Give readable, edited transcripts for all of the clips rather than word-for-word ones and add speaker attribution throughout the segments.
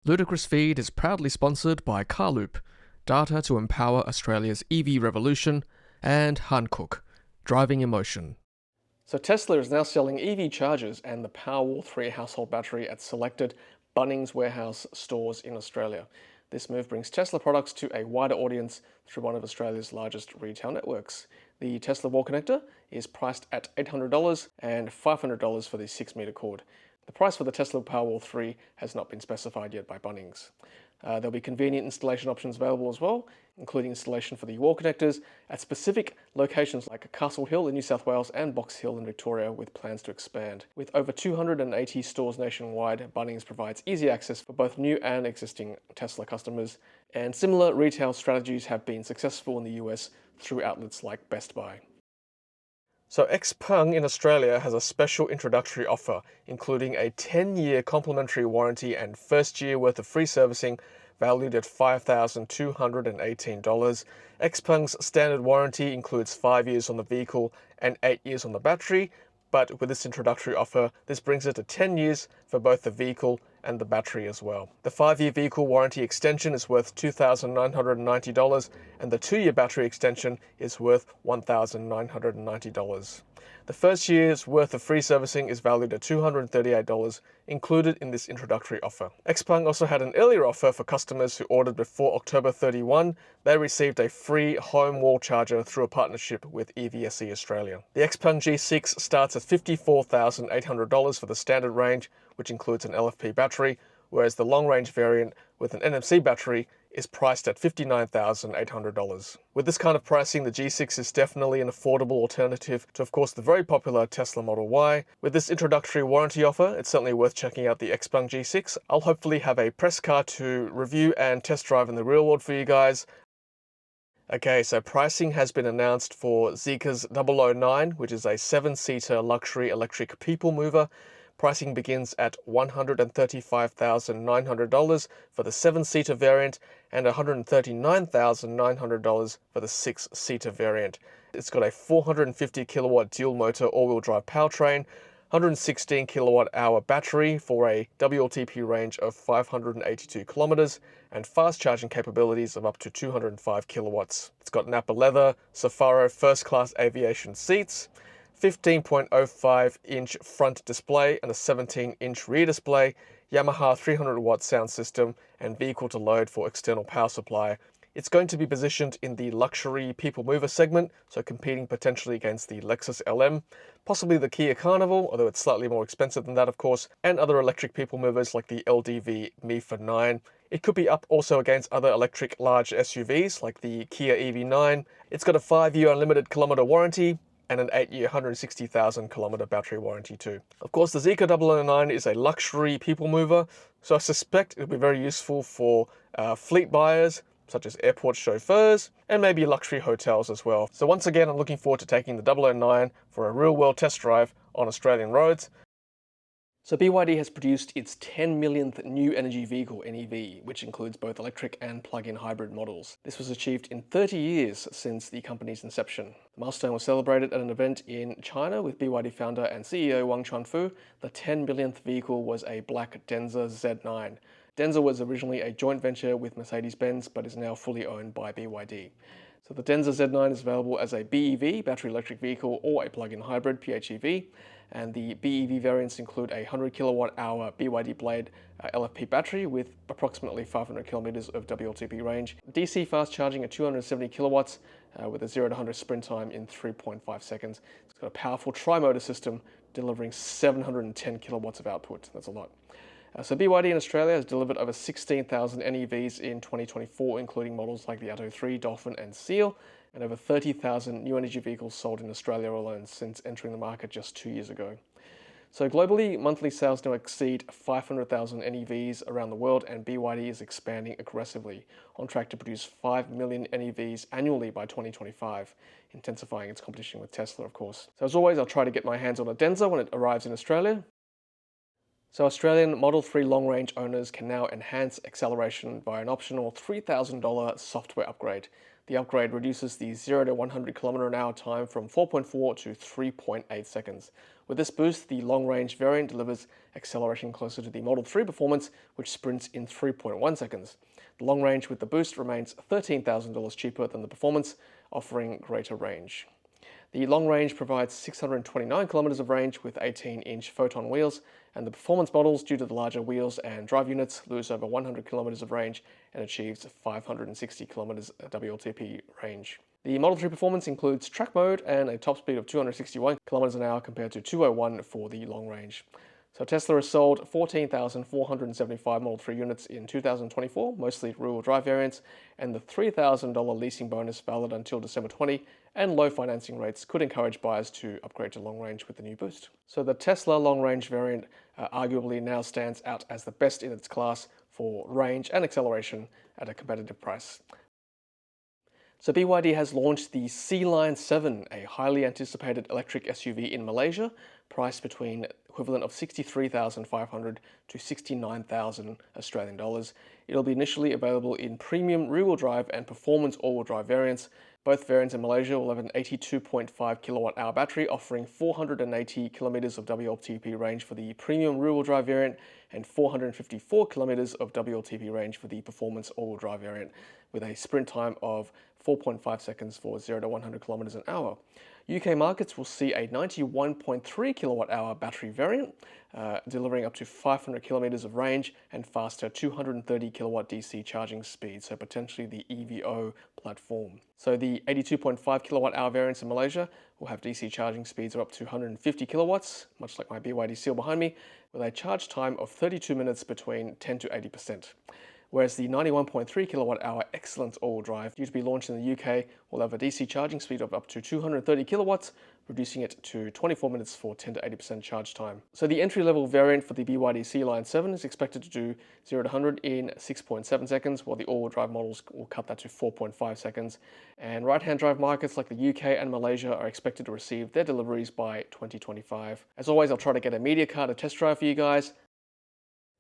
Speaker 1: Ludicrous Feed is proudly sponsored by Carloop, data to empower Australia's EV revolution, and Hankook, driving emotion. So Tesla is now selling EV chargers and the Powerwall 3 household battery at selected Bunnings warehouse stores in Australia. This move brings Tesla products to a wider audience through one of Australia's largest retail networks. The Tesla wall connector is priced at $800 and $500 for the 6-meter cord. The price for the Tesla Powerwall 3 has not been specified yet by Bunnings. There'll be convenient installation options available as well, including installation for the wall connectors at specific locations like Castle Hill in New South Wales and Box Hill in Victoria, with plans to expand. With over 280 stores nationwide, Bunnings provides easy access for both new and existing Tesla customers, and similar retail strategies have been successful in the US through outlets like Best Buy. So Xpeng in Australia has a special introductory offer, including a 10-year complimentary warranty and first year worth of free servicing valued at $5,218. Xpeng's standard warranty includes 5 years on the vehicle and 8 years on the battery, but with this introductory offer, this brings it to 10 years for both the vehicle and the battery as well. The 5-year vehicle warranty extension is worth $2,990 and the 2-year battery extension is worth $1,990. The first year's worth of free servicing is valued at $238, included in this introductory offer. Xpeng also had an earlier offer for customers who ordered before October 31. They received a free home wall charger through a partnership with EVSE Australia. The Xpeng G6 starts at $54,800 for the standard range, which includes an LFP battery, whereas the long-range variant with an NMC battery is priced at $59,800. With this kind of pricing, the G6 is definitely an affordable alternative to, of course, the very popular Tesla Model Y. With this introductory warranty offer, it's certainly worth checking out the Xpeng G6. I'll hopefully have a press car to review and test drive in the real world for you guys. Okay, so pricing has been announced for Zeekr's 009, which is a 7-seater luxury electric people mover. Pricing begins at $135,900 for the 7-seater variant and $139,900 for the 6-seater variant. It's got a 450 kilowatt dual motor all-wheel drive powertrain, 116 kilowatt hour battery for a WLTP range of 582 kilometers, and fast charging capabilities of up to 205 kilowatts. It's got Nappa leather, Safaro first-class aviation seats, 15.05-inch front display and a 17-inch rear display, Yamaha 300-watt sound system, and vehicle to load for external power supply. It's going to be positioned in the luxury people mover segment, so competing potentially against the Lexus LM, possibly the Kia Carnival, although it's slightly more expensive than that of course, and other electric people movers like the LDV MIFA 9. It could be up also against other electric large SUVs like the Kia EV9. It's got a 5-year unlimited kilometer warranty, and an 8-year 160,000 kilometer battery warranty too. Of course, the Zeekr 009 is a luxury people mover, so I suspect it'll be very useful for fleet buyers, such as airport chauffeurs, and maybe luxury hotels as well. So once again, I'm looking forward to taking the 009 for a real-world test drive on Australian roads. So BYD has produced its 10 millionth new energy vehicle, NEV, which includes both electric and plug-in hybrid models. This was achieved in 30 years since the company's inception. The milestone was celebrated at an event in China with BYD founder and CEO Wang Chuanfu. The 10 millionth vehicle was a black Denza Z9. Denza was originally a joint venture with Mercedes-Benz, but is now fully owned by BYD. So the Denza Z9 is available as a BEV, battery electric vehicle, or a plug-in hybrid, PHEV. And the BEV variants include a 100 kilowatt hour BYD Blade LFP battery with approximately 500 kilometers of WLTP range, DC fast charging at 270 kilowatts with a 0 to 100 sprint time in 3.5 seconds. It's got a powerful tri-motor system delivering 710 kilowatts of output. That's a lot. So BYD in Australia has delivered over 16,000 NEVs in 2024, including models like the Atto 3, Dolphin and Seal, and over 30,000 new energy vehicles sold in Australia alone since entering the market just 2 years ago. So globally, monthly sales now exceed 500,000 NEVs around the world, and BYD is expanding aggressively, on track to produce 5 million NEVs annually by 2025, intensifying its competition with Tesla, of course. So as always, I'll try to get my hands on a Denza when it arrives in Australia. So Australian Model 3 long-range owners can now enhance acceleration via an optional $3,000 software upgrade. The upgrade reduces the 0 to 100 km/h time from 4.4 to 3.8 seconds. With this boost, the long-range variant delivers acceleration closer to the Model 3 performance, which sprints in 3.1 seconds. The long range with the boost remains $13,000 cheaper than the performance, offering greater range. The long range provides 629 kilometers of range with 18-inch Photon wheels, and the performance models, due to the larger wheels and drive units, lose over 100 kilometers of range and achieves 560 kilometers WLTP range. The Model 3 performance includes track mode and a top speed of 261 kilometers an hour compared to 201 for the long range. So Tesla has sold 14,475 Model 3 units in 2024, mostly rear-wheel drive variants, and the $3,000 leasing bonus valid until December 20, and low financing rates could encourage buyers to upgrade to long range with the new boost. So the Tesla long range variant arguably now stands out as the best in its class for range and acceleration at a competitive price. So BYD has launched the Sealion 7, a highly anticipated electric SUV in Malaysia, priced between equivalent of 63,500 to 69,000 Australian dollars. It'll be initially available in premium rear-wheel drive and performance all-wheel drive variants. Both variants in Malaysia will have an 82.5 kilowatt-hour battery, offering 480 kilometers of WLTP range for the premium rear-wheel drive variant and 454 kilometers of WLTP range for the performance all-wheel drive variant, with a sprint time of 4.5 seconds for 0 to 100 kilometers an hour. UK markets will see a 91.3 kilowatt-hour battery variant, delivering up to 500 kilometers of range and faster 230 kilowatt DC charging speed, so potentially the EVO platform. So the 82.5 kilowatt-hour variants in Malaysia will have DC charging speeds of up to 150 kilowatts, much like my BYD Seal behind me, with a charge time of 32 minutes between 10 to 80%. Whereas the 91.3 kilowatt-hour Excellence all-wheel drive, due to be launched in the UK, will have a DC charging speed of up to 230 kilowatts, reducing it to 24 minutes for 10 to 80% charge time. So the entry-level variant for the BYD Sealion 7 is expected to do 0 to 100 in 6.7 seconds, while the all-wheel drive models will cut that to 4.5 seconds. And right-hand drive markets like the UK and Malaysia are expected to receive their deliveries by 2025. As always, I'll try to get a media car to test drive for you guys.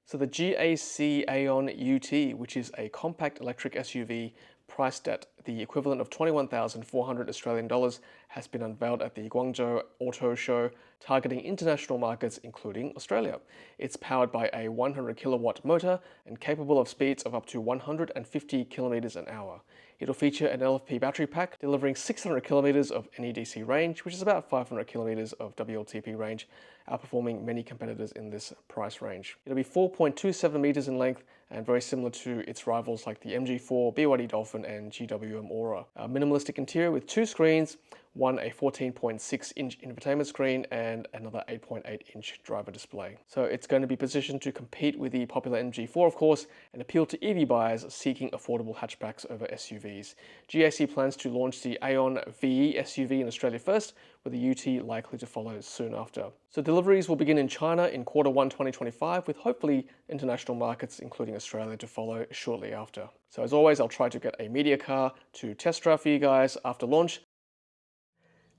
Speaker 1: So the GAC Aion UT, which is a compact electric SUV priced at the equivalent of 21,400 Australian dollars, has been unveiled at the Guangzhou Auto Show, targeting international markets including Australia. It's powered by a 100 kilowatt motor and capable of speeds of up to 150 kilometers an hour. It'll feature an LFP battery pack, delivering 600 kilometers of NEDC range, which is about 500 kilometers of WLTP range, outperforming many competitors in this price range. It'll be 4.27 meters in length and very similar to its rivals like the MG4, BYD Dolphin and GWM Aura. A minimalistic interior with two screens, one a 14.6-inch infotainment screen and another 8.8-inch driver display. So it's going to be positioned to compete with the popular MG4, of course, and appeal to EV buyers seeking affordable hatchbacks over SUVs. GAC plans to launch the Aion VE SUV in Australia first, with the UT likely to follow soon after. So deliveries will begin in China in Q1 2025, with hopefully international markets, including Australia, to follow shortly after. So as always, I'll try to get a media car to test drive for you guys after launch.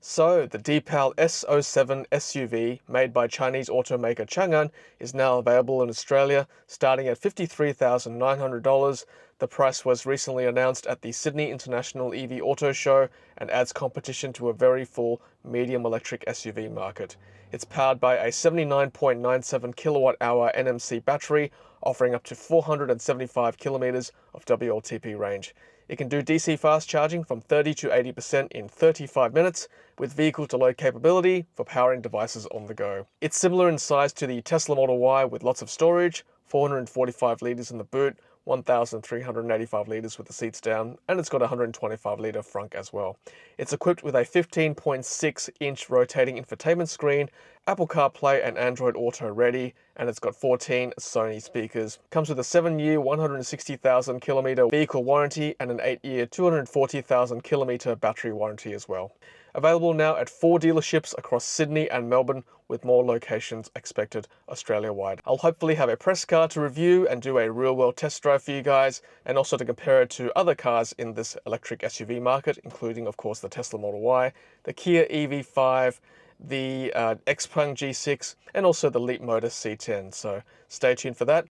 Speaker 1: So, the Deepal S07 SUV, made by Chinese automaker Changan, is now available in Australia, starting at $53,900. The price was recently announced at the Sydney International EV Autoshow and adds competition to a very full medium electric SUV market. It's powered by a 79.97 kilowatt-hour NMC battery, offering up to 475 kilometers of WLTP range. It can do DC fast charging from 30 to 80% in 35 minutes, with vehicle-to-load capability for powering devices on the go. It's similar in size to the Tesla Model Y with lots of storage, 445 litres in the boot, 1,385 litres with the seats down, and it's got a 125-litre frunk as well. It's equipped with a 15.6-inch rotating infotainment screen, Apple CarPlay and Android Auto ready, and it's got 14 Sony speakers. Comes with a 7-year, 160,000 kilometre vehicle warranty and an 8-year, 240,000 kilometre battery warranty as well. Available now at 4 dealerships across Sydney and Melbourne, with more locations expected Australia-wide. I'll hopefully have a press car to review and do a real-world test drive for you guys, and also to compare it to other cars in this electric SUV market, including, of course, the Tesla Model Y, the Kia EV5, the Xpeng G6, and also the Leapmotor C10. So stay tuned for that.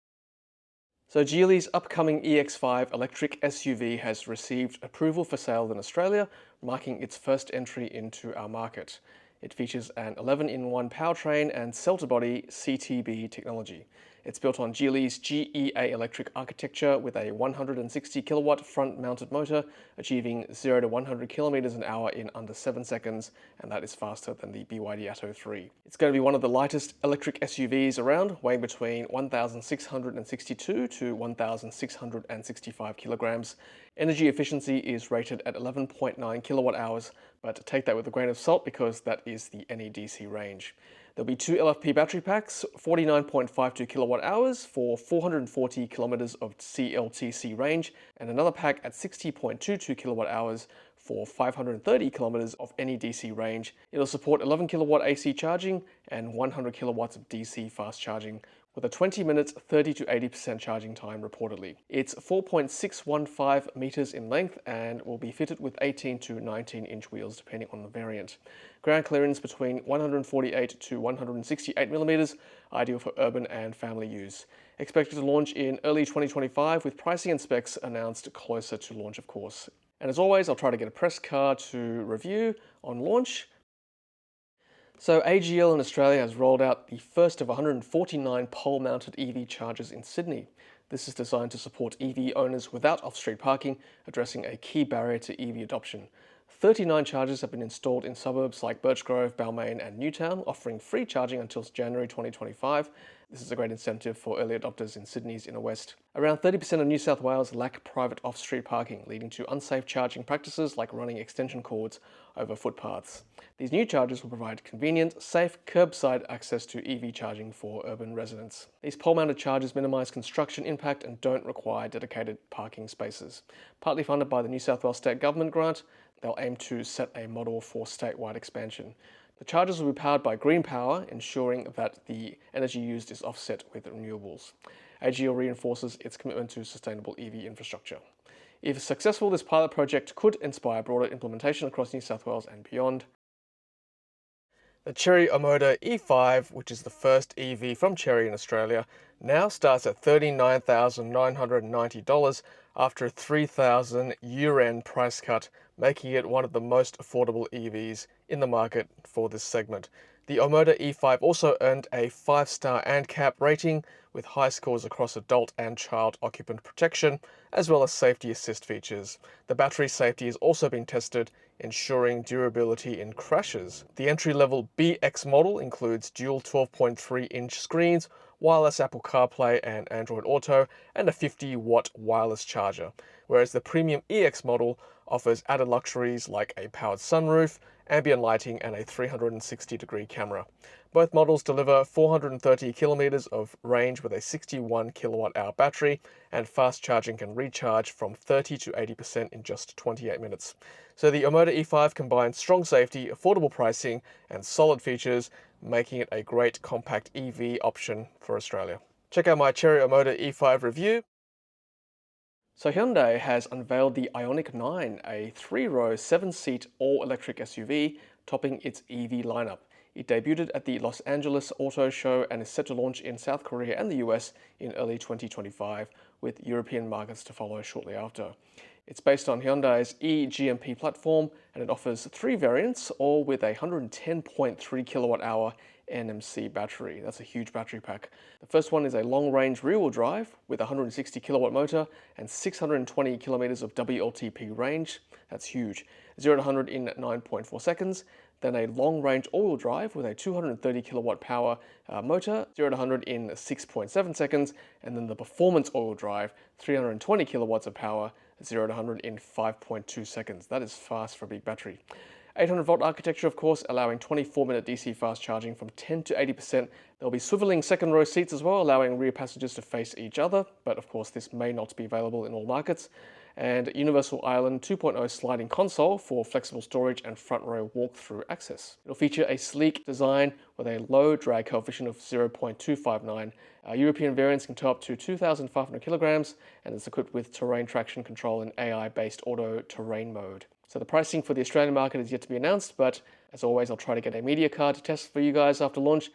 Speaker 1: So Geely's upcoming EX5 electric SUV has received approval for sale in Australia, marking its first entry into our market. It features an 11-in-1 powertrain and cell-to-body CTB technology. It's built on Geely's GEA electric architecture with a 160 kilowatt front-mounted motor, achieving 0 to 100 kilometers an hour in under 7 seconds, and that is faster than the BYD Atto 3. It's going to be one of the lightest electric SUVs around, weighing between 1,662 to 1,665 kilograms. Energy efficiency is rated at 11.9 kilowatt hours, but take that with a grain of salt because that is the NEDC range. There'll be two LFP battery packs, 49.52 kilowatt hours for 440 kilometers of CLTC range, and another pack at 60.22 kilowatt hours for 530 kilometers of NEDC range. It'll support 11 kilowatt AC charging and 100 kilowatts of DC fast charging, with a 20 minutes 30 to 80% charging time reportedly. It's 4.615 meters in length and will be fitted with 18 to 19-inch wheels depending on the variant. Ground clearance between 148 to 168 millimeters, ideal for urban and family use. Expected to launch in early 2025 with pricing and specs announced closer to launch, of course. And as always, I'll try to get a press car to review on launch. So AGL in Australia has rolled out the first of 149 pole-mounted EV chargers in Sydney. This is designed to support EV owners without off-street parking, addressing a key barrier to EV adoption. 39 chargers have been installed in suburbs like Birchgrove, Balmain and Newtown, offering free charging until January 2025. This is a great incentive for early adopters in Sydney's inner west. Around 30% of New South Wales lack private off-street parking, leading to unsafe charging practices like running extension cords over footpaths. These new chargers will provide convenient, safe, curbside access to EV charging for urban residents. These pole-mounted chargers minimise construction impact and don't require dedicated parking spaces. Partly funded by the New South Wales State Government grant, they'll aim to set a model for statewide expansion. The chargers will be powered by green power, ensuring that the energy used is offset with renewables. AGL reinforces its commitment to sustainable EV infrastructure. If successful, this pilot project could inspire broader implementation across New South Wales and beyond. The Chery Omoda E5, which is the first EV from Chery in Australia, now starts at $39,990 after a $3,000 year-end price cut, making it one of the most affordable EVs in the market for this segment. The Omoda E5 also earned a 5-star ANCAP rating with high scores across adult and child occupant protection, as well as safety assist features. The battery safety has also been tested, ensuring durability in crashes. The entry-level BX model includes dual 12.3-inch screens, wireless Apple CarPlay and Android Auto, and a 50-watt wireless charger, whereas the premium EX model offers added luxuries like a powered sunroof, ambient lighting, and a 360-degree camera. Both models deliver 430 kilometers of range with a 61 kilowatt-hour battery, and fast charging can recharge from 30 to 80% in just 28 minutes. So the Omoda E5 combines strong safety, affordable pricing, and solid features, making it a great compact EV option for Australia. Check out my Chery Omoda E5 review. So Hyundai has unveiled the Ioniq 9, a 3-row, 7-seat all-electric SUV, topping its EV lineup. It debuted at the Los Angeles Auto Show and is set to launch in South Korea and the US in early 2025, with European markets to follow shortly after. It's based on Hyundai's eGMP platform, and it offers 3 variants, all with a 110.3 kilowatt-hour NMC battery. That's a huge battery pack. The first one is a long-range rear-wheel drive with a 160 kilowatt motor and 620 kilometers of WLTP range. That's huge. 0 to 100 in 9.4 seconds. Then a long-range all-wheel drive with a 230 kilowatt power motor, 0 to 100 in 6.7 seconds. And then the performance all-wheel drive, 320 kilowatts of power, 0 to 100 in 5.2 seconds. That is fast for a big battery. 800-volt architecture, of course, allowing 24-minute DC fast charging from 10 to 80%. There'll be swiveling second-row seats as well, allowing rear passengers to face each other, but of course this may not be available in all markets. And Universal Island 2.0 sliding console for flexible storage and front-row walk-through access. It'll feature a sleek design with a low drag coefficient of 0.259. European variants can tow up to 2,500 kilograms, and it's equipped with terrain traction control and AI-based auto terrain mode. So the pricing for the Australian market is yet to be announced, but As always, I'll try to get a media card to test for you guys after launch,